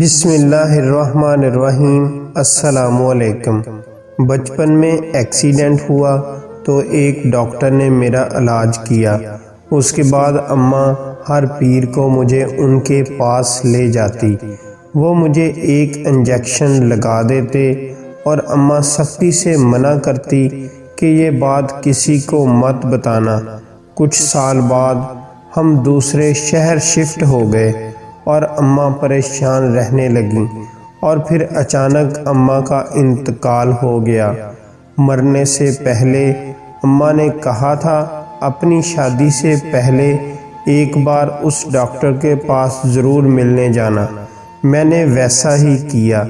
بسم اللہ الرحمن الرحیم۔ السلام علیکم۔ بچپن میں ایکسیڈنٹ ہوا تو ایک ڈاکٹر نے میرا علاج کیا۔ اس کے بعد اماں ہر پیر کو مجھے ان کے پاس لے جاتی۔ وہ مجھے ایک انجیکشن لگا دیتے اور اماں سختی سے منع کرتی کہ یہ بات کسی کو مت بتانا۔ کچھ سال بعد ہم دوسرے شہر شفٹ ہو گئے اور اماں پریشان رہنے لگیں، اور پھر اچانک اماں کا انتقال ہو گیا۔ مرنے سے پہلے اماں نے کہا تھا اپنی شادی سے پہلے ایک بار اس ڈاکٹر کے پاس ضرور ملنے جانا۔ میں نے ویسا ہی کیا۔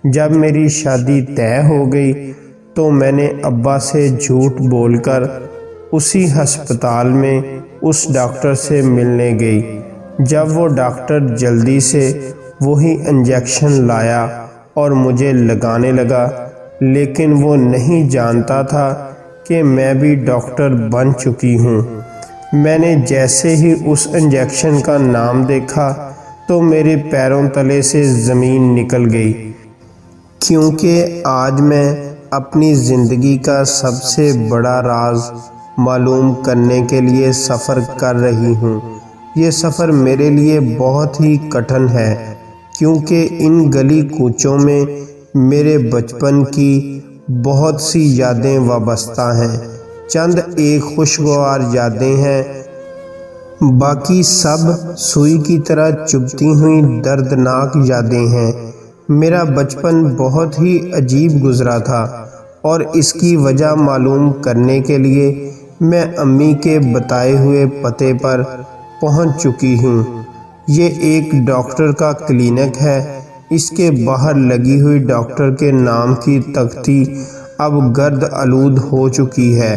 جب میری شادی طے ہو گئی تو میں نے ابا سے جھوٹ بول کر اسی ہسپتال میں اس ڈاکٹر سے ملنے گئی۔ جب وہ ڈاکٹر جلدی سے وہی انجیکشن لایا اور مجھے لگانے لگا، لیکن وہ نہیں جانتا تھا کہ میں بھی ڈاکٹر بن چکی ہوں۔ میں نے جیسے ہی اس انجیکشن کا نام دیکھا تو میرے پیروں تلے سے زمین نکل گئی، کیونکہ آج میں اپنی زندگی کا سب سے بڑا راز معلوم کرنے کے لیے سفر کر رہی ہوں۔ یہ سفر میرے لیے بہت ہی کٹھن ہے، کیونکہ ان گلی کوچوں میں میرے بچپن کی بہت سی یادیں وابستہ ہیں۔ چند ایک خوشگوار یادیں ہیں، باقی سب سوئی کی طرح چبھتی ہوئی دردناک یادیں ہیں۔ میرا بچپن بہت ہی عجیب گزرا تھا، اور اس کی وجہ معلوم کرنے کے لیے میں امی کے بتائے ہوئے پتے پر پہنچ چکی ہوں۔ یہ ایک ڈاکٹر کا کلینک ہے۔ اس کے باہر لگی ہوئی ڈاکٹر کے نام کی تختی اب گرد آلود ہو چکی ہے۔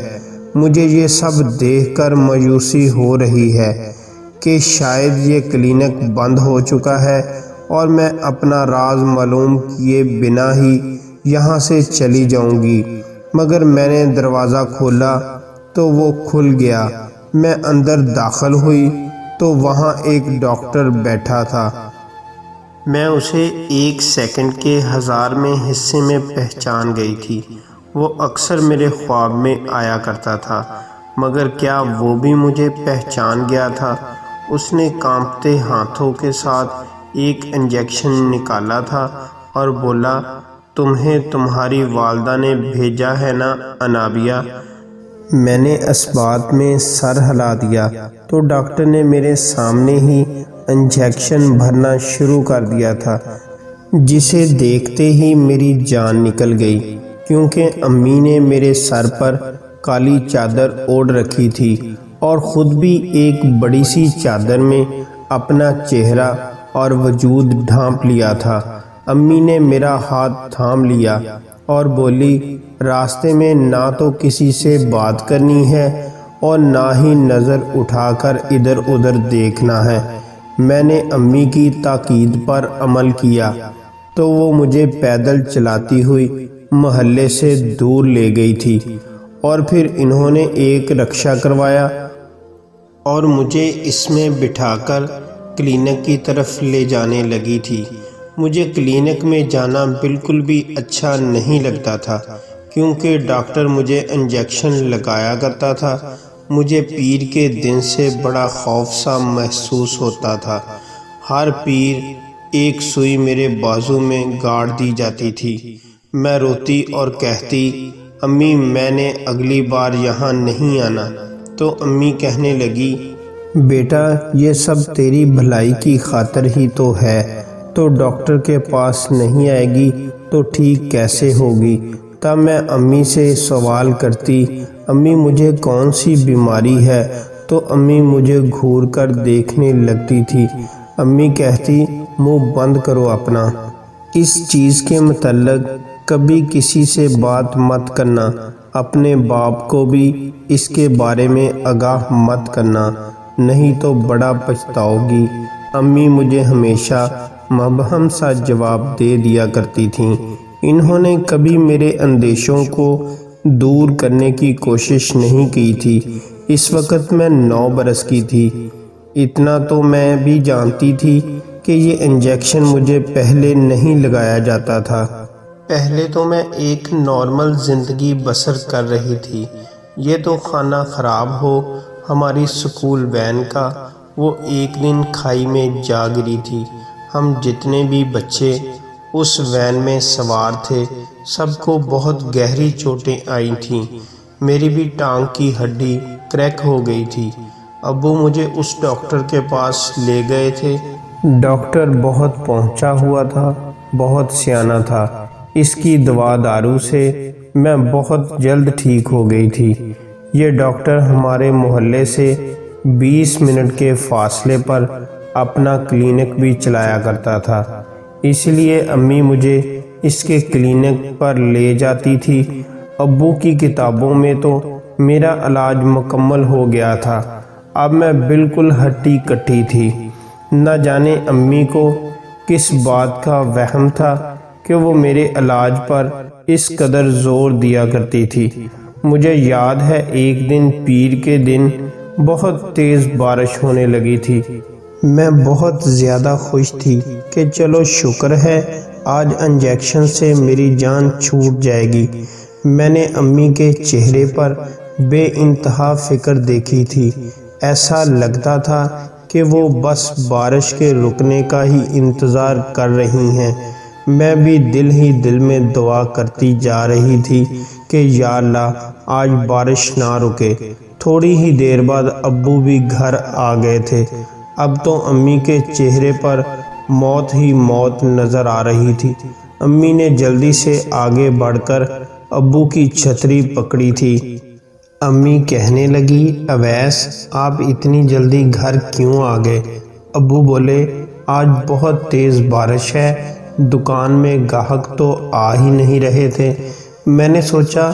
مجھے یہ سب دیکھ کر مایوسی ہو رہی ہے کہ شاید یہ کلینک بند ہو چکا ہے اور میں اپنا راز معلوم کیے بنا ہی یہاں سے چلی جاؤں گی، مگر میں نے دروازہ کھولا تو وہ کھل گیا۔ میں اندر داخل ہوئی تو وہاں ایک ڈاکٹر بیٹھا تھا۔ میں اسے ایک سیکنڈ کے 1000ویں حصے میں پہچان گئی تھی۔ وہ اکثر میرے خواب میں آیا کرتا تھا، مگر کیا وہ بھی مجھے پہچان گیا تھا؟ اس نے کانپتے ہاتھوں کے ساتھ ایک انجیکشن نکالا تھا اور بولا، تمہیں تمہاری والدہ نے بھیجا ہے نا انابیہ؟ میں نے اس بات میں سر ہلا دیا تو ڈاکٹر نے میرے سامنے ہی انجیکشن بھرنا شروع کر دیا تھا، جسے دیکھتے ہی میری جان نکل گئی، کیونکہ امی نے میرے سر پر کالی چادر اوڑھ رکھی تھی اور خود بھی ایک بڑی سی چادر میں اپنا چہرہ اور وجود ڈھانپ لیا تھا۔ امی نے میرا ہاتھ تھام لیا اور بولی، راستے میں نہ تو کسی سے بات کرنی ہے اور نہ ہی نظر اٹھا کر ادھر ادھر دیکھنا ہے۔ میں نے امی کی تاکید پر عمل کیا تو وہ مجھے پیدل چلاتی ہوئی محلے سے دور لے گئی تھی، اور پھر انہوں نے ایک رکشہ کروایا اور مجھے اس میں بٹھا کر کلینک کی طرف لے جانے لگی تھی۔ مجھے کلینک میں جانا بالکل بھی اچھا نہیں لگتا تھا، کیونکہ ڈاکٹر مجھے انجیکشن لگایا کرتا تھا۔ مجھے پیر کے دن سے بڑا خوف سا محسوس ہوتا تھا۔ ہر پیر ایک سوئی میرے بازو میں گاڑ دی جاتی تھی۔ میں روتی اور کہتی، امی میں نے اگلی بار یہاں نہیں آنا۔ تو امی کہنے لگی، بیٹا یہ سب تیری بھلائی کی خاطر ہی تو ہے، تو ڈاکٹر کے پاس نہیں آئے گی تو ٹھیک کیسے ہوگی؟ تب میں امی سے سوال کرتی، امی مجھے کون سی بیماری ہے؟ تو امی مجھے گھور کر دیکھنے لگتی تھی۔ امی کہتی، منہ بند کرو اپنا، اس چیز کے متعلق کبھی کسی سے بات مت کرنا، اپنے باپ کو بھی اس کے بارے میں آگاہ مت کرنا، نہیں تو بڑا پچھتاؤ گی۔ امی مجھے ہمیشہ مبہم سا جواب دے دیا کرتی تھیں۔ انہوں نے کبھی میرے اندیشوں کو دور کرنے کی کوشش نہیں کی تھی۔ اس وقت میں 9 برس کی تھی۔ اتنا تو میں بھی جانتی تھی کہ یہ انجیکشن مجھے پہلے نہیں لگایا جاتا تھا۔ پہلے تو میں ایک نارمل زندگی بسر کر رہی تھی، یہ تو خانہ خراب ہو ہماری سکول وین کا وہ ایک دن کھائی میں جا گری تھی۔ ہم جتنے بھی بچے اس وین میں سوار تھے سب کو بہت گہری چوٹیں آئی تھیں، میری بھی ٹانگ کی ہڈی کریک ہو گئی تھی۔ ابو مجھے اس ڈاکٹر کے پاس لے گئے تھے۔ ڈاکٹر بہت پہنچا ہوا تھا، بہت سیانا تھا، اس کی دوا دارو سے میں بہت جلد ٹھیک ہو گئی تھی۔ یہ ڈاکٹر ہمارے محلے سے 20 منٹ کے فاصلے پر اپنا کلینک بھی چلایا کرتا تھا، اس لیے امی مجھے اس کے کلینک پر لے جاتی تھی۔ ابو کی کتابوں میں تو میرا علاج مکمل ہو گیا تھا، اب میں بالکل ہٹی کٹی تھی۔ نہ جانے امی کو کس بات کا وہم تھا کہ وہ میرے علاج پر اس قدر زور دیا کرتی تھی۔ مجھے یاد ہے ایک دن پیر کے دن بہت تیز بارش ہونے لگی تھی، میں بہت زیادہ خوش تھی کہ چلو شکر ہے آج انجیکشن سے میری جان چھوٹ جائے گی۔ میں نے امی کے چہرے پر بے انتہا فکر دیکھی تھی، ایسا لگتا تھا کہ وہ بس بارش کے رکنے کا ہی انتظار کر رہی ہیں۔ میں بھی دل ہی دل میں دعا کرتی جا رہی تھی کہ یا اللہ آج بارش نہ رکے۔ تھوڑی ہی دیر بعد ابو بھی گھر آ گئے تھے۔ اب تو امی کے چہرے پر موت ہی موت نظر آ رہی تھی۔ امی نے جلدی سے آگے بڑھ کر ابو کی چھتری پکڑی تھی۔ امی کہنے لگی، اویس آپ اتنی جلدی گھر کیوں آ گئے؟ ابو بولے، آج بہت تیز بارش ہے، دکان میں گاہک تو آ ہی نہیں رہے تھے، میں نے سوچا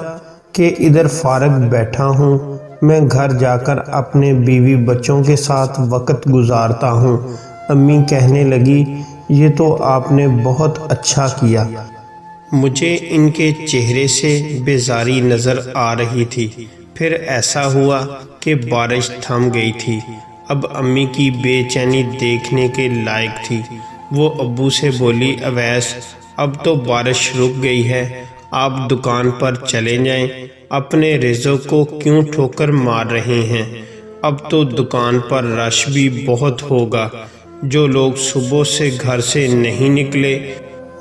کہ ادھر فارغ بیٹھا ہوں، میں گھر جا کر اپنے بیوی بچوں کے ساتھ وقت گزارتا ہوں۔ امی کہنے لگی، یہ تو آپ نے بہت اچھا کیا۔ مجھے ان کے چہرے سے بیزاری نظر آ رہی تھی۔ پھر ایسا ہوا کہ بارش تھم گئی تھی۔ اب امی کی بے چینی دیکھنے کے لائق تھی۔ وہ ابو سے بولی، اویس اب تو بارش رک گئی ہے، آپ دکان پر چلے جائیں، اپنے رزق کو کیوں ٹھوکر مار رہے ہیں؟ اب تو دکان پر رش بھی بہت ہوگا، جو لوگ صبح سے گھر سے نہیں نکلے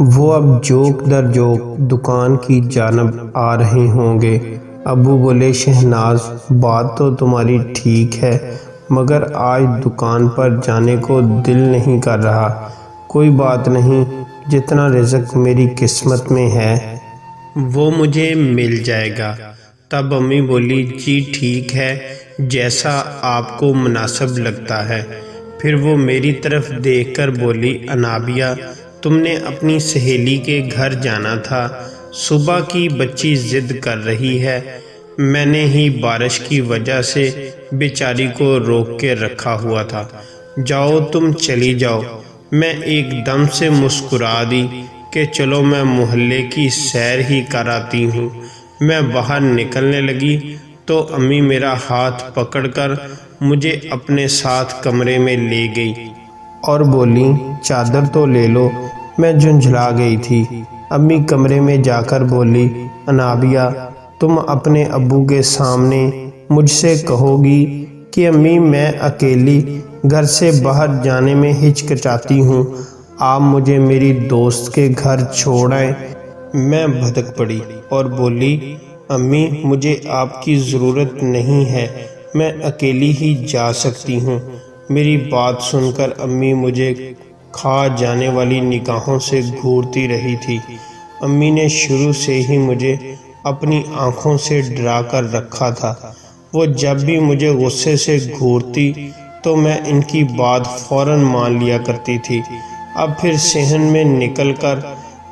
وہ اب جوک در جوک دکان کی جانب آ رہے ہوں گے۔ ابو بولے، شہناز بات تو تمہاری ٹھیک ہے، مگر آج دکان پر جانے کو دل نہیں کر رہا۔ کوئی بات نہیں، جتنا رزق میری قسمت میں ہے وہ مجھے مل جائے گا۔ تب امی بولی، جی ٹھیک ہے، جیسا آپ کو مناسب لگتا ہے۔ پھر وہ میری طرف دیکھ کر بولی، انابیہ تم نے اپنی سہیلی کے گھر جانا تھا، صبح کی بچی ضد کر رہی ہے، میں نے ہی بارش کی وجہ سے بیچاری کو روک کے رکھا ہوا تھا، جاؤ تم چلی جاؤ۔ میں ایک دم سے مسکرا دی کہ چلو میں محلے کی سیر ہی کراتی ہوں۔ میں باہر نکلنے لگی تو امی میرا ہاتھ پکڑ کر مجھے اپنے ساتھ کمرے میں لے گئی اور بولی، چادر تو لے لو۔ میں جھنجھلا گئی تھی۔ امی کمرے میں جا کر بولی، انابیہ تم اپنے ابو کے سامنے مجھ سے کہو گی کہ امی میں اکیلی گھر سے باہر جانے میں ہچکچاتی ہوں، آپ مجھے میری دوست کے گھر چھوڑ آئیں۔ میں بھدک پڑی اور بولی، امی مجھے آپ کی ضرورت نہیں ہے، میں اکیلی ہی جا سکتی ہوں۔ میری بات سن کر امی مجھے کھا جانے والی نگاہوں سے گھورتی رہی تھی۔ امی نے شروع سے ہی مجھے اپنی آنکھوں سے ڈرا کر رکھا تھا۔ وہ جب بھی مجھے غصے سے گھورتی تو میں ان کی بات فوراً مان لیا کرتی تھی۔ اب پھر صحن میں نکل کر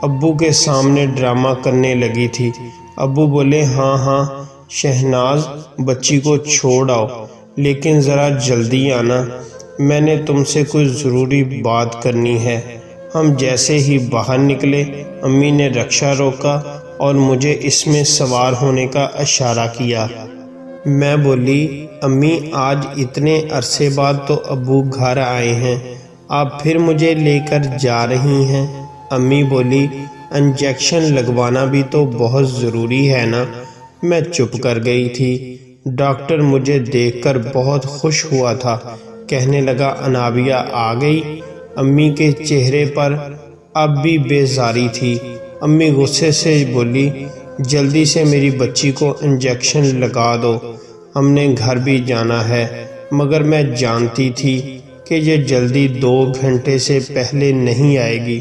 ابو کے سامنے ڈرامہ کرنے لگی تھی۔ ابو بولے، ہاں ہاں شہناز بچی کو چھوڑ آؤ، لیکن ذرا جلدی آنا، میں نے تم سے کوئی ضروری بات کرنی ہے۔ ہم جیسے ہی باہر نکلے امی نے رکشہ روکا اور مجھے اس میں سوار ہونے کا اشارہ کیا۔ میں بولی، امی آج اتنے عرصے بعد تو ابو گھر آئے ہیں، آپ پھر مجھے لے کر جا رہی ہیں؟ امی بولی انجیکشن لگوانا بھی تو بہت ضروری ہے نا۔ میں چپ کر گئی تھی۔ ڈاکٹر مجھے دیکھ کر بہت خوش ہوا تھا، کہنے لگا انابیہ آ گئی۔ امی کے چہرے پر اب بھی بیزاری تھی۔ امی غصے سے بولی جلدی سے میری بچی کو انجیکشن لگا دو، ہم نے گھر بھی جانا ہے۔ مگر میں جانتی تھی کہ یہ جلدی 2 گھنٹے سے پہلے نہیں آئے گی۔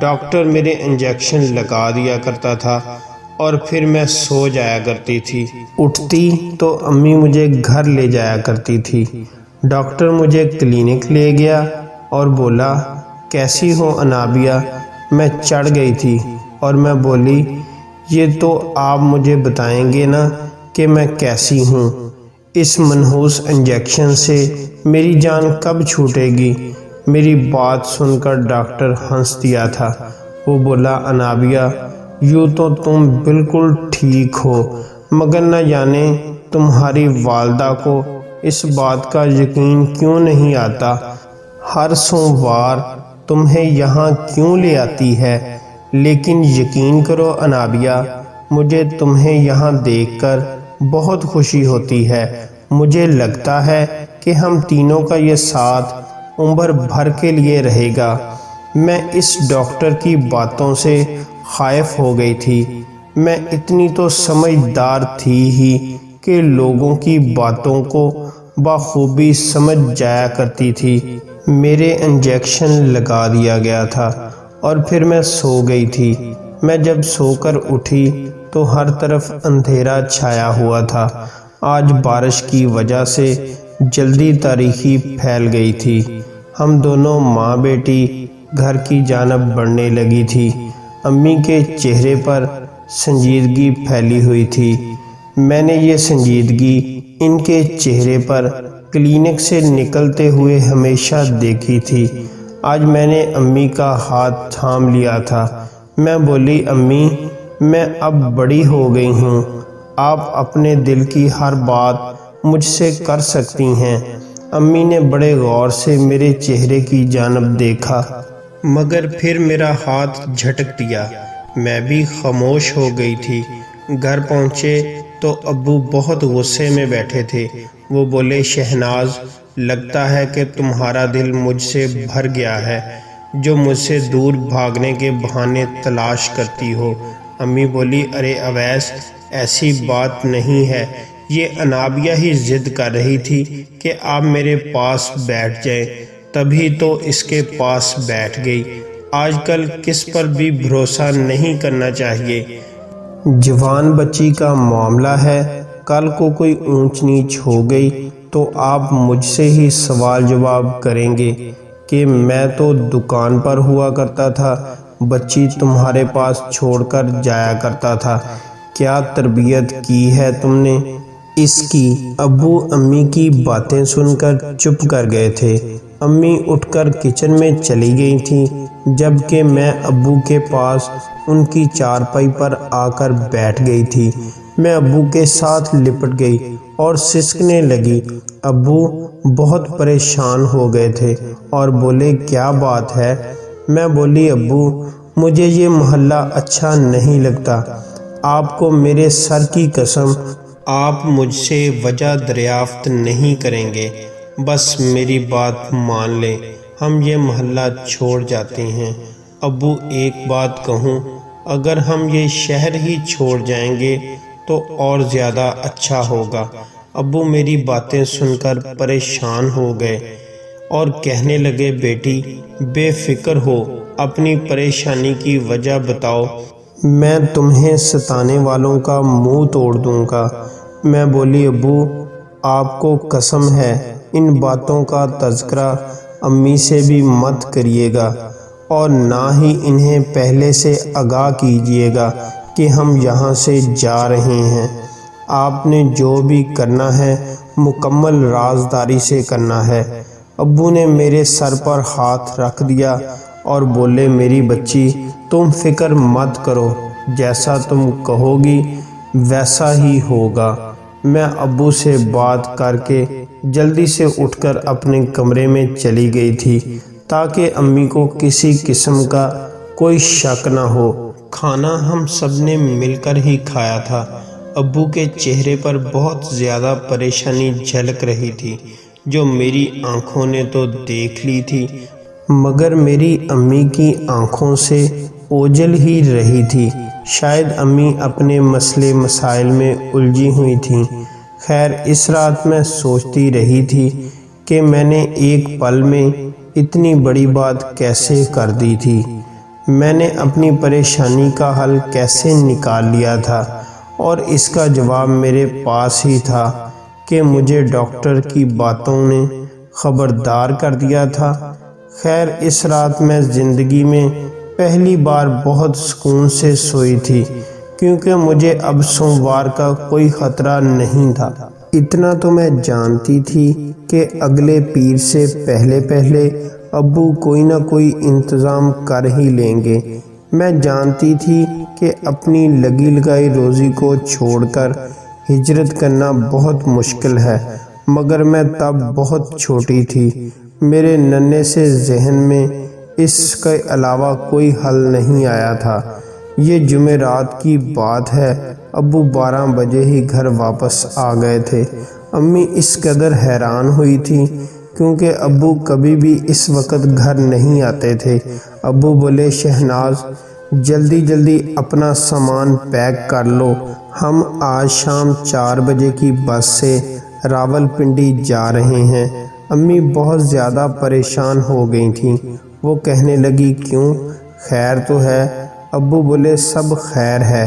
ڈاکٹر میرے انجیکشن لگا دیا کرتا تھا اور پھر میں سو جایا کرتی تھی۔ اٹھتی تو امی مجھے گھر لے جایا کرتی تھی۔ ڈاکٹر مجھے کلینک لے گیا اور بولا کیسی ہو انابیہ؟ میں چڑھ گئی تھی اور میں بولی یہ تو آپ مجھے بتائیں گے نا کہ میں کیسی ہوں؟ اس منحوس انجیکشن سے میری جان کب چھوٹے گی؟ میری بات سن کر ڈاکٹر ہنس دیا تھا۔ وہ بولا انابیہ یوں تو تم بالکل ٹھیک ہو، مگر نہ جانے تمہاری والدہ کو اس بات کا یقین کیوں نہیں آتا، ہر سوموار تمہیں یہاں کیوں لے آتی ہے۔ لیکن یقین کرو انابیہ، مجھے تمہیں یہاں دیکھ کر بہت خوشی ہوتی ہے۔ مجھے لگتا ہے کہ ہم تینوں کا یہ ساتھ عمر بھر کے لیے رہے گا۔ میں اس ڈاکٹر کی باتوں سے خائف ہو گئی تھی۔ میں اتنی تو سمجھدار تھی ہی کہ لوگوں کی باتوں کو بخوبی سمجھ جایا کرتی تھی۔ میرے انجیکشن لگا دیا گیا تھا اور پھر میں سو گئی تھی۔ میں جب سو کر اٹھی تو ہر طرف اندھیرا چھایا ہوا تھا۔ آج بارش کی وجہ سے جلدی تاریکی پھیل گئی تھی۔ ہم دونوں ماں بیٹی گھر کی جانب بڑھنے لگی تھی۔ امی کے چہرے پر سنجیدگی پھیلی ہوئی تھی۔ میں نے یہ سنجیدگی ان کے چہرے پر کلینک سے نکلتے ہوئے ہمیشہ دیکھی تھی۔ آج میں نے امی کا ہاتھ تھام لیا تھا۔ میں بولی امی میں اب بڑی ہو گئی ہوں، آپ اپنے دل کی ہر بات مجھ سے کر سکتی ہیں۔ امی نے بڑے غور سے میرے چہرے کی جانب دیکھا، مگر پھر میرا ہاتھ جھٹک دیا۔ میں بھی خاموش ہو گئی تھی۔ گھر پہنچے تو ابو بہت غصے میں بیٹھے تھے۔ وہ بولے شہناز لگتا ہے کہ تمہارا دل مجھ سے بھر گیا ہے، جو مجھ سے دور بھاگنے کے بہانے تلاش کرتی ہو۔ امی بولی ارے اویس ایسی بات نہیں ہے، یہ انابیہ ہی ضد کر رہی تھی کہ آپ میرے پاس بیٹھ جائیں، تبھی تو اس کے پاس بیٹھ گئی۔ آج کل کس پر بھی بھروسہ نہیں کرنا چاہیے۔ جوان بچی کا معاملہ ہے، کل کو کوئی اونچ نیچ ہو گئی تو آپ مجھ سے ہی سوال جواب کریں گے کہ میں تو دکان پر ہوا کرتا تھا، بچی تمہارے پاس چھوڑ کر جایا کرتا تھا۔ کیا تربیت کی ہے تم نے اس کی؟ ابو امی کی باتیں سن کر چپ کر گئے تھے۔ امی اٹھ کر کچن میں چلی گئی تھیں، جبکہ میں ابو کے پاس ان کی چارپائی پر آ کر بیٹھ گئی تھی۔ میں ابو کے ساتھ لپٹ گئی اور سسکنے لگی۔ ابو بہت پریشان ہو گئے تھے اور بولے کیا بات ہے؟ میں بولی ابو مجھے یہ محلہ اچھا نہیں لگتا، آپ کو میرے سر کی قسم آپ مجھ سے وجہ دریافت نہیں کریں گے، بس میری بات مان لیں، ہم یہ محلہ چھوڑ جاتے ہیں۔ ابو ایک بات کہوں، اگر ہم یہ شہر ہی چھوڑ جائیں گے تو اور زیادہ اچھا ہوگا۔ ابو میری باتیں سن کر پریشان ہو گئے اور کہنے لگے بیٹی بے فکر ہو، اپنی پریشانی کی وجہ بتاؤ، میں تمہیں ستانے والوں کا منہ توڑ دوں گا۔ میں بولی ابو آپ کو قسم ہے ان باتوں کا تذکرہ امی سے بھی مت کریے گا اور نہ ہی انہیں پہلے سے آگاہ کیجیے گا کہ ہم یہاں سے جا رہے ہیں۔ آپ نے جو بھی کرنا ہے مکمل رازداری سے کرنا ہے۔ ابو نے میرے سر پر ہاتھ رکھ دیا اور بولے میری بچی تم فکر مت کرو، جیسا تم کہو گی ویسا ہی ہوگا۔ میں ابو سے بات کر کے جلدی سے اٹھ کر اپنے کمرے میں چلی گئی تھی تاکہ امی کو کسی قسم کا کوئی شک نہ ہو۔ کھانا ہم سب نے مل کر ہی کھایا تھا۔ ابو کے چہرے پر بہت زیادہ پریشانی جھلک رہی تھی، جو میری آنکھوں نے تو دیکھ لی تھی، مگر میری امی کی آنکھوں سے اوجھل ہی رہی تھی۔ شاید امی اپنے مسئلے مسائل میں الجھی ہوئی تھیں۔ خیر، اس رات میں سوچتی رہی تھی کہ میں نے ایک پل میں اتنی بڑی بات کیسے کر دی تھی۔ میں نے اپنی پریشانی کا حل کیسے نکال لیا تھا، اور اس کا جواب میرے پاس ہی تھا کہ مجھے ڈاکٹر کی باتوں نے خبردار کر دیا تھا۔ خیر، اس رات میں زندگی میں پہلی بار بہت سکون سے سوئی تھی، کیونکہ مجھے اب سوموار کا کوئی خطرہ نہیں تھا۔ اتنا تو میں جانتی تھی کہ اگلے پیر سے پہلے ابو کوئی نہ کوئی انتظام کر ہی لیں گے۔ میں جانتی تھی کہ اپنی لگی لگائی روزی کو چھوڑ کر ہجرت کرنا بہت مشکل ہے، مگر میں تب بہت چھوٹی تھی۔ میرے ننھے سے ذہن میں اس کے علاوہ کوئی حل نہیں آیا تھا۔ یہ جمعرات کی بات ہے۔ ابو 12 بجے ہی گھر واپس آ گئے تھے۔ امی اس قدر حیران ہوئی تھی، کیونکہ ابو کبھی بھی اس وقت گھر نہیں آتے تھے۔ ابو بولے، شہناز، جلدی اپنا سامان پیک کر لو، ہم آج شام 4 بجے کی بس سے راولپنڈی جا رہے ہیں۔ امی بہت زیادہ پریشان ہو گئی تھیں۔ وہ کہنے لگی، کیوں، خیر تو ہے؟ ابو بولے، سب خیر ہے،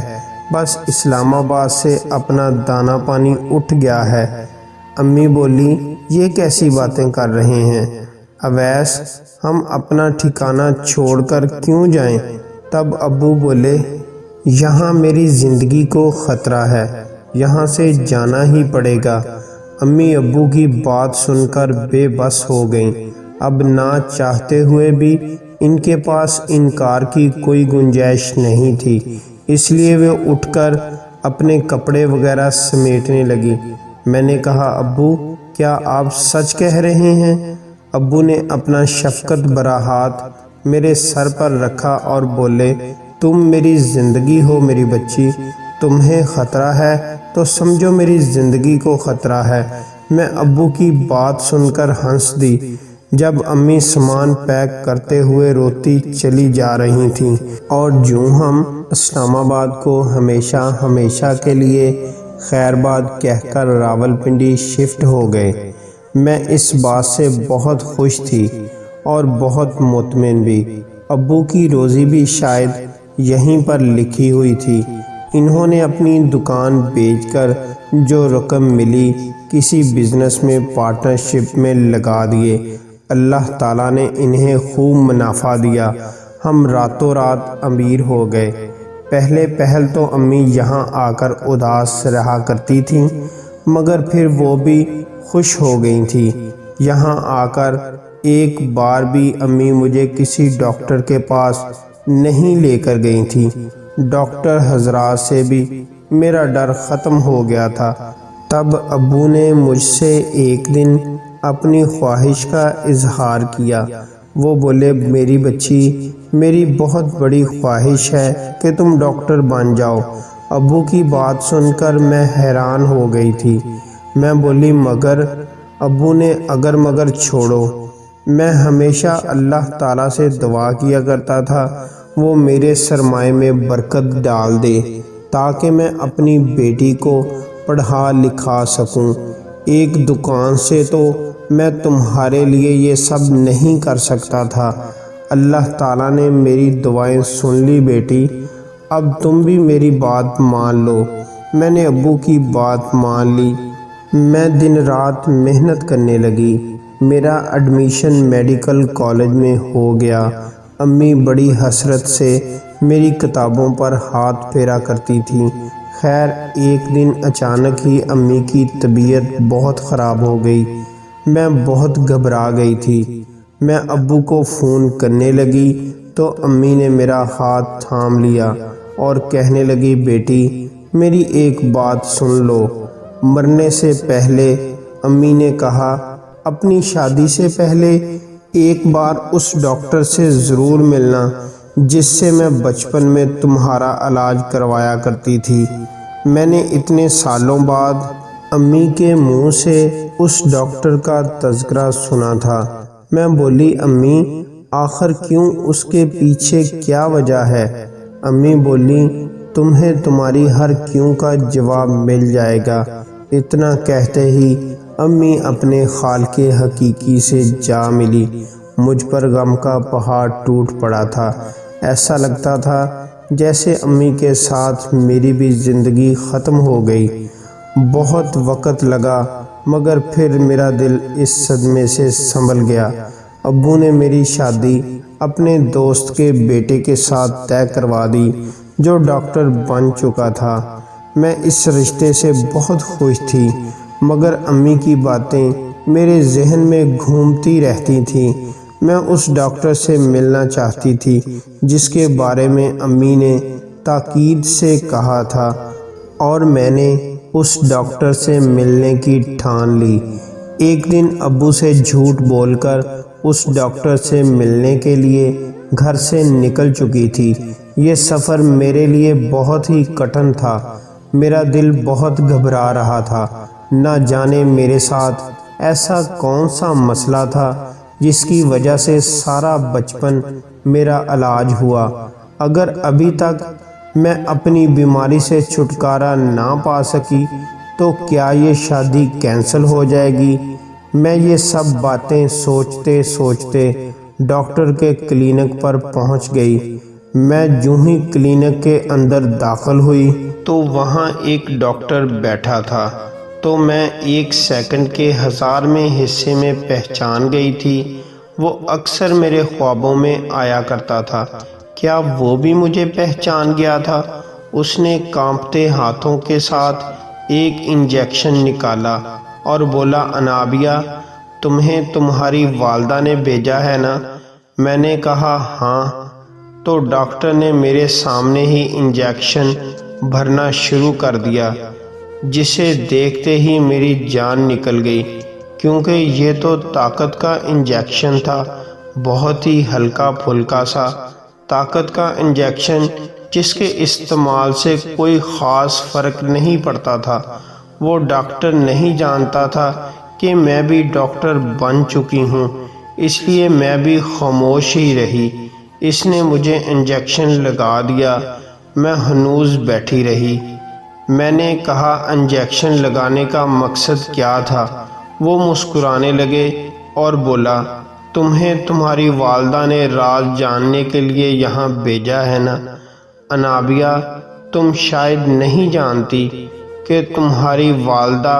بس اسلام آباد سے اپنا دانہ پانی اٹھ گیا ہے۔ امی بولی، یہ کیسی باتیں کر رہے ہیں اویس، ہم اپنا ٹھکانہ چھوڑ کر کیوں جائیں؟ تب ابو بولے، یہاں میری زندگی کو خطرہ ہے، یہاں سے جانا ہی پڑے گا۔ امی ابو کی بات سن کر بے بس ہو گئیں۔ اب نہ چاہتے ہوئے بھی ان کے پاس انکار کی کوئی گنجائش نہیں تھی، اس لیے وہ اٹھ کر اپنے کپڑے وغیرہ سمیٹنے لگی۔ میں نے کہا، ابو، کیا آپ سچ کہہ رہے ہیں؟ ابو نے اپنا شفقت بھرا ہاتھ میرے سر پر رکھا اور بولے، تم میری زندگی ہو میری بچی، تمہیں خطرہ ہے تو سمجھو میری زندگی کو خطرہ ہے۔ میں ابو کی بات سن کر ہنس دی۔ جب امی سامان پیک کرتے ہوئے روتی چلی جا رہی تھیں اور جو ہم اسلام آباد کو ہمیشہ کے لیے خیر باد کہہ کر راولپنڈی شفٹ ہو گئے، میں اس بات سے بہت خوش تھی اور بہت مطمئن بھی۔ ابو کی روزی بھی شاید یہیں پر لکھی ہوئی تھی۔ انہوں نے اپنی دکان بیچ کر جو رقم ملی کسی بزنس میں پارٹنرشپ میں لگا دیے۔ اللہ تعالیٰ نے انہیں خوب منافع دیا۔ ہم راتوں رات امیر ہو گئے۔ پہل تو امی یہاں آ کر اداس رہا کرتی تھیں، مگر پھر وہ بھی خوش ہو گئی تھی۔ یہاں آ کر ایک بار بھی امی مجھے کسی ڈاکٹر کے پاس نہیں لے کر گئی تھی۔ ڈاکٹر حضرات سے بھی میرا ڈر ختم ہو گیا تھا۔ تب ابو نے مجھ سے ایک دن اپنی خواہش کا اظہار کیا۔ وہ بولے، میری بچی، میری بہت بڑی خواہش ہے کہ تم ڈاکٹر بن جاؤ۔ ابو کی بات سن کر میں حیران ہو گئی تھی۔ میں بولی، مگر؟ ابو نے اگر مگر چھوڑو۔ میں ہمیشہ اللہ تعالیٰ سے دعا کیا کرتا تھا وہ میرے سرمائے میں برکت ڈال دے، تاکہ میں اپنی بیٹی کو پڑھا لکھا سکوں۔ ایک دکان سے تو میں تمہارے لیے یہ سب نہیں کر سکتا تھا۔ اللہ تعالیٰ نے میری دعائیں سن لی بیٹی، اب تم بھی میری بات مان لو۔ میں نے ابو کی بات مان لی۔ میں دن رات محنت کرنے لگی۔ میرا ایڈمیشن میڈیکل کالج میں ہو گیا۔ امی بڑی حسرت سے میری کتابوں پر ہاتھ پھیرا کرتی تھیں۔ خیر، ایک دن اچانک ہی امی کی طبیعت بہت خراب ہو گئی۔ میں بہت گھبرا گئی تھی۔ میں ابو کو فون کرنے لگی تو امی نے میرا ہاتھ تھام لیا اور کہنے لگی، بیٹی، میری ایک بات سن لو۔ مرنے سے پہلے امی نے کہا، اپنی شادی سے پہلے ایک بار اس ڈاکٹر سے ضرور ملنا جس سے میں بچپن میں تمہارا علاج کروایا کرتی تھی۔ میں نے اتنے سالوں بعد امی کے منہ سے اس ڈاکٹر کا تذکرہ سنا تھا۔ میں بولی امی آخر کیوں، اس کے پیچھے کیا وجہ ہے؟ امی بولی تمہیں تمہاری ہر کیوں کا جواب مل جائے گا۔ اتنا کہتے ہی امی اپنے خالق حقیقی سے جا ملی۔ مجھ پر غم کا پہاڑ ٹوٹ پڑا تھا۔ ایسا لگتا تھا جیسے امی کے ساتھ میری بھی زندگی ختم ہو گئی۔ بہت وقت لگا مگر پھر میرا دل اس صدمے سے سنبھل گیا۔ ابو نے میری شادی اپنے دوست کے بیٹے کے ساتھ طے کروا دی جو ڈاکٹر بن چکا تھا۔ میں اس رشتے سے بہت خوش تھی مگر امی کی باتیں میرے ذہن میں گھومتی رہتی تھیں۔ میں اس ڈاکٹر سے ملنا چاہتی تھی جس کے بارے میں امی نے تاکید سے کہا تھا، اور میں نے اس ڈاکٹر سے ملنے کی ٹھان لی۔ ایک دن ابو سے جھوٹ بول کر اس ڈاکٹر سے ملنے کے لیے گھر سے نکل چکی تھی۔ یہ سفر میرے لیے بہت ہی کٹھن تھا۔ میرا دل بہت گھبرا رہا تھا۔ نہ جانے میرے ساتھ ایسا کون سا مسئلہ تھا جس کی وجہ سے سارا بچپن میرا علاج ہوا۔ اگر ابھی تک میں اپنی بیماری سے چھٹکارا نہ پا سکی تو کیا یہ شادی کینسل ہو جائے گی؟ میں یہ سب باتیں سوچتے سوچتے ڈاکٹر کے کلینک پر پہنچ گئی۔ میں جو ہی کلینک کے اندر داخل ہوئی تو وہاں ایک ڈاکٹر بیٹھا تھا تو میں ایک سیکنڈ کے 1000ویں حصے میں پہچان گئی تھی۔ وہ اکثر میرے خوابوں میں آیا کرتا تھا۔ کیا وہ بھی مجھے پہچان گیا تھا؟ اس نے کانپتے ہاتھوں کے ساتھ ایک انجیکشن نکالا اور بولا انابیہ تمہیں تمہاری والدہ نے بھیجا ہے نا؟ میں نے کہا ہاں۔ تو ڈاکٹر نے میرے سامنے ہی انجیکشن بھرنا شروع کر دیا، جسے دیکھتے ہی میری جان نکل گئی، کیونکہ یہ تو طاقت کا انجیکشن تھا، بہت ہی ہلکا پھلکا سا طاقت کا انجیکشن جس کے استعمال سے کوئی خاص فرق نہیں پڑتا تھا۔ وہ ڈاکٹر نہیں جانتا تھا کہ میں بھی ڈاکٹر بن چکی ہوں، اس لیے میں بھی خاموش ہی رہی۔ اس نے مجھے انجیکشن لگا دیا، میں ہنوز بیٹھی رہی۔ میں نے کہا انجیکشن لگانے کا مقصد کیا تھا؟ وہ مسکرانے لگے اور بولا تمہیں تمہاری والدہ نے راز جاننے کے لیے یہاں بھیجا ہے نا؟ انابیہ تم شاید نہیں جانتی کہ تمہاری والدہ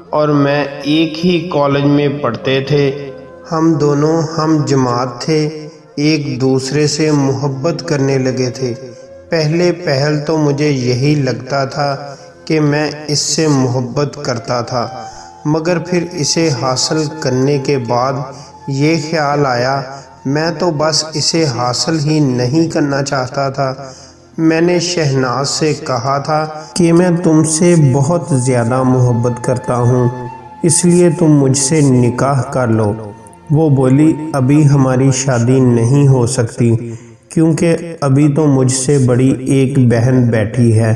اور میں ایک ہی کالج میں پڑھتے تھے۔ ہم دونوں ہم جماعت تھے، ایک دوسرے سے محبت کرنے لگے تھے۔ پہل تو مجھے یہی لگتا تھا کہ میں اس سے محبت کرتا تھا، مگر پھر اسے حاصل کرنے کے بعد یہ خیال آیا میں تو بس اسے حاصل ہی نہیں کرنا چاہتا تھا۔ میں نے شہناز سے کہا تھا کہ میں تم سے بہت زیادہ محبت کرتا ہوں، اس لیے تم مجھ سے نکاح کر لو۔ وہ بولی ابھی ہماری شادی نہیں ہو سکتی کیونکہ ابھی تو مجھ سے بڑی ایک بہن بیٹھی ہے،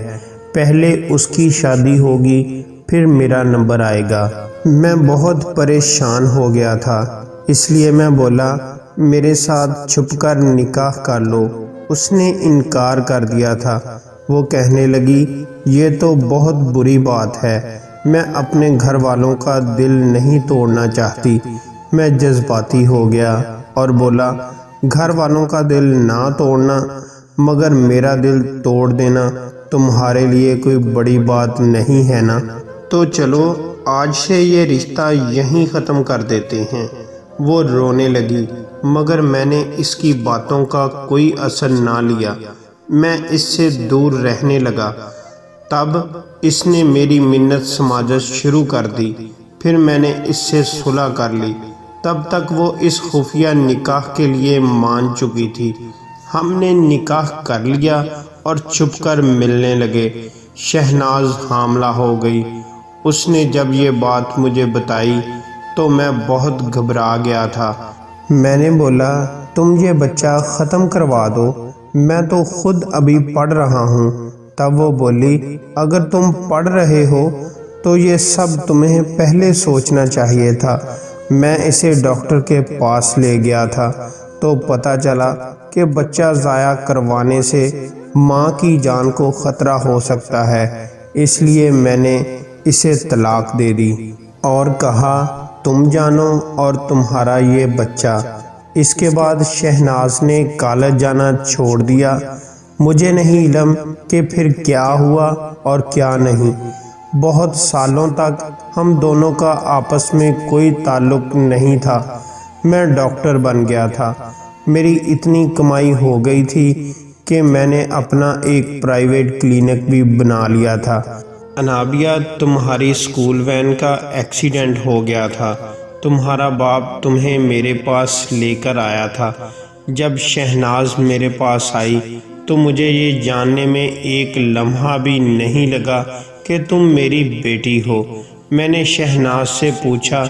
پہلے اس کی شادی ہوگی پھر میرا نمبر آئے گا۔ میں بہت پریشان ہو گیا تھا، اس لیے میں بولا میرے ساتھ چھپ کر نکاح کر لو۔ اس نے انکار کر دیا تھا۔ وہ کہنے لگی یہ تو بہت بری بات ہے، میں اپنے گھر والوں کا دل نہیں توڑنا چاہتی۔ میں جذباتی ہو گیا اور بولا گھر والوں کا دل نہ توڑنا مگر میرا دل توڑ دینا تمہارے لیے کوئی بڑی بات نہیں ہے نا؟ تو چلو آج سے یہ رشتہ یہیں ختم کر دیتے ہیں۔ وہ رونے لگی مگر میں نے اس کی باتوں کا کوئی اثر نہ لیا، میں اس سے دور رہنے لگا۔ تب اس نے میری منت سماجت شروع کر دی، پھر میں نے اس سے صلح کر لی۔ تب تک وہ اس خفیہ نکاح کے لیے مان چکی تھی۔ ہم نے نکاح کر لیا اور چھپ کر ملنے لگے۔ شہناز حاملہ ہو گئی۔ اس نے جب یہ بات مجھے بتائی تو میں بہت گھبرا گیا تھا۔ میں نے بولا تم یہ بچہ ختم کروا دو، میں تو خود ابھی پڑھ رہا ہوں۔ تب وہ بولی اگر تم پڑھ رہے ہو تو یہ سب تمہیں پہلے سوچنا چاہیے تھا۔ میں اسے ڈاکٹر کے پاس لے گیا تھا تو پتہ چلا کہ بچہ ضائع کروانے سے ماں کی جان کو خطرہ ہو سکتا ہے، اس لیے میں نے اسے طلاق دے دی اور کہا تم جانو اور تمہارا یہ بچہ۔ اس کے بعد شہناز نے کالج جانا چھوڑ دیا۔ مجھے نہیں علم کہ پھر کیا ہوا اور کیا نہیں۔ بہت سالوں تک ہم دونوں کا آپس میں کوئی تعلق نہیں تھا۔ میں ڈاکٹر بن گیا تھا، میری اتنی کمائی ہو گئی تھی کہ میں نے اپنا ایک پرائیویٹ کلینک بھی بنا لیا تھا۔ انابیہ تمہاری اسکول وین کا ایکسیڈنٹ ہو گیا تھا، تمہارا باپ تمہیں میرے پاس لے کر آیا تھا۔ جب شہناز میرے پاس آئی تو مجھے یہ جاننے میں ایک لمحہ بھی نہیں لگا کہ تم میری بیٹی ہو۔ میں نے شہناز سے پوچھا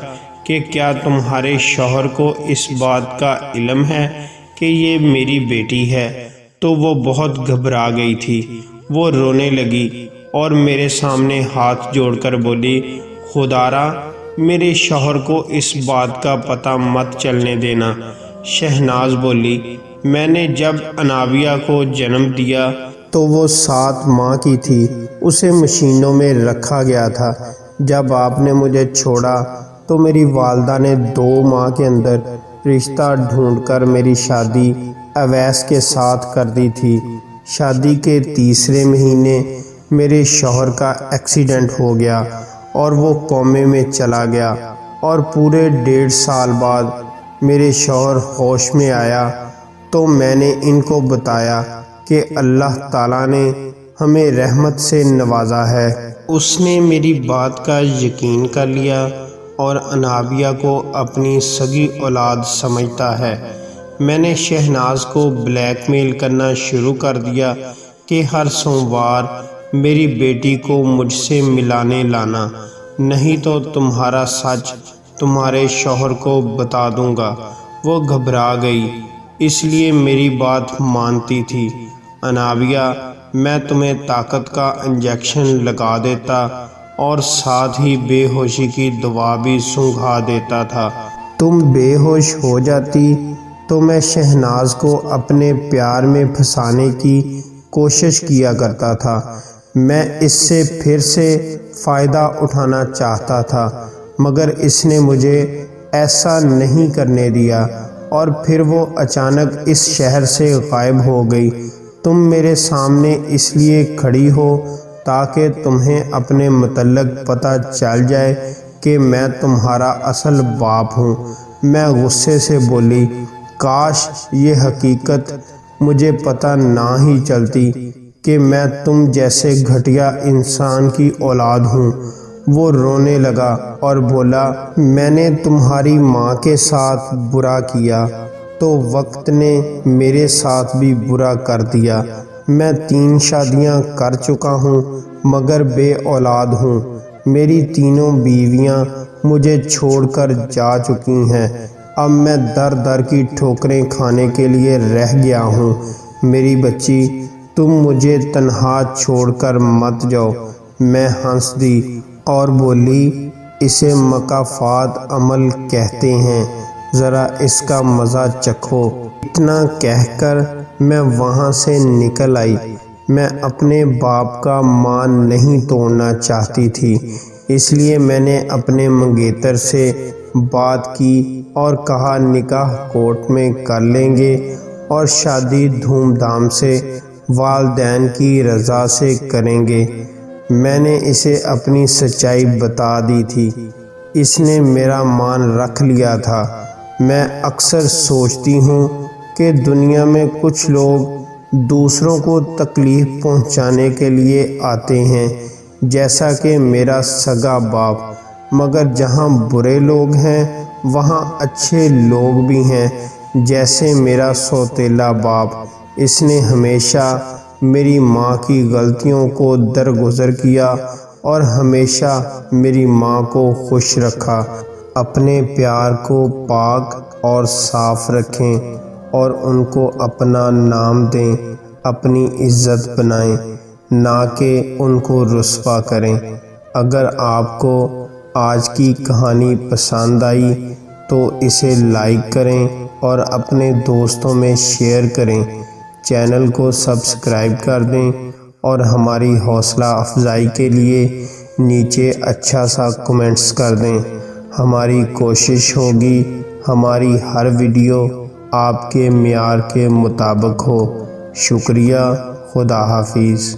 کہ کیا تمہارے شوہر کو اس بات کا علم ہے کہ یہ میری بیٹی ہے؟ تو وہ بہت گھبرا گئی تھی، وہ رونے لگی اور میرے سامنے ہاتھ جوڑ کر بولی خدارا میرے شوہر کو اس بات کا پتہ مت چلنے دینا۔ شہناز بولی میں نے جب انابیہ کو جنم دیا تو وہ 7 ماہ کی تھی، اسے مشینوں میں رکھا گیا تھا۔ جب آپ نے مجھے چھوڑا تو میری والدہ نے 2 ماہ کے اندر رشتہ ڈھونڈ کر میری شادی اویس کے ساتھ کر دی تھی۔ شادی کے تیسرے مہینے میرے شوہر کا ایکسیڈنٹ ہو گیا اور وہ کومے میں چلا گیا، اور پورے 1.5 سال بعد میرے شوہر ہوش میں آیا تو میں نے ان کو بتایا کہ اللہ تعالیٰ نے ہمیں رحمت سے نوازا ہے۔ اس نے میری بات کا یقین کر لیا اور انابیہ کو اپنی سگی اولاد سمجھتا ہے۔ میں نے شہناز کو بلیک میل کرنا شروع کر دیا کہ ہر سوموار میری بیٹی کو مجھ سے ملانے لانا، نہیں تو تمہارا سچ تمہارے شوہر کو بتا دوں گا۔ وہ گھبرا گئی، اس لیے میری بات مانتی تھی۔ انابیہ میں تمہیں طاقت کا انجیکشن لگا دیتا اور ساتھ ہی بے ہوشی کی دوا بھی سنگھا دیتا تھا۔ تم بے ہوش ہو جاتی تو میں شہناز کو اپنے پیار میں پھنسانے کی کوشش کیا کرتا تھا۔ میں اس سے پھر سے فائدہ اٹھانا چاہتا تھا، مگر اس نے مجھے ایسا نہیں کرنے دیا، اور پھر وہ اچانک اس شہر سے غائب ہو گئی۔ تم میرے سامنے اس لیے کھڑی ہو تاکہ تمہیں اپنے متعلق پتہ چل جائے کہ میں تمہارا اصل باپ ہوں۔ میں غصے سے بولی کاش یہ حقیقت مجھے پتہ نہ ہی چلتی کہ میں تم جیسے گھٹیا انسان کی اولاد ہوں۔ وہ رونے لگا اور بولا میں نے تمہاری ماں کے ساتھ برا کیا تو وقت نے میرے ساتھ بھی برا کر دیا۔ میں 3 شادیاں کر چکا ہوں مگر بے اولاد ہوں۔ میری تینوں بیویاں مجھے چھوڑ کر جا چکی ہیں۔ اب میں در در کی ٹھوکریں کھانے کے لیے رہ گیا ہوں۔ میری بچی تم مجھے تنہا چھوڑ کر مت جاؤ۔ میں ہنس دی اور بولی اسے مکافات عمل کہتے ہیں، ذرا اس کا مزہ چکھو۔ اتنا کہہ کر میں وہاں سے نکل آئی۔ میں اپنے باپ کا مان نہیں توڑنا چاہتی تھی، اس لیے میں نے اپنے منگیتر سے بات کی اور کہا نکاح کورٹ میں کر لیں گے اور شادی دھوم دھام سے والدین کی رضا سے کریں گے۔ میں نے اسے اپنی سچائی بتا دی تھی، اس نے میرا مان رکھ لیا تھا۔ میں اکثر سوچتی ہوں کہ دنیا میں کچھ لوگ دوسروں کو تکلیف پہنچانے کے لیے آتے ہیں، جیسا کہ میرا سگا باپ، مگر جہاں برے لوگ ہیں وہاں اچھے لوگ بھی ہیں، جیسے میرا سوتیلا باپ۔ اس نے ہمیشہ میری ماں کی غلطیوں کو درگزر کیا اور ہمیشہ میری ماں کو خوش رکھا۔ اپنے پیار کو پاک اور صاف رکھیں اور ان کو اپنا نام دیں، اپنی عزت بنائیں، نہ کہ ان کو رسوا کریں۔ اگر آپ کو آج کی کہانی پسند آئی تو اسے لائک کریں اور اپنے دوستوں میں شیئر کریں۔ چینل کو سبسکرائب کر دیں اور ہماری حوصلہ افزائی کے لیے نیچے اچھا سا کمنٹس کر دیں۔ ہماری کوشش ہوگی ہماری ہر ویڈیو آپ کے معیار کے مطابق ہو۔ شکریہ۔ خدا حافظ۔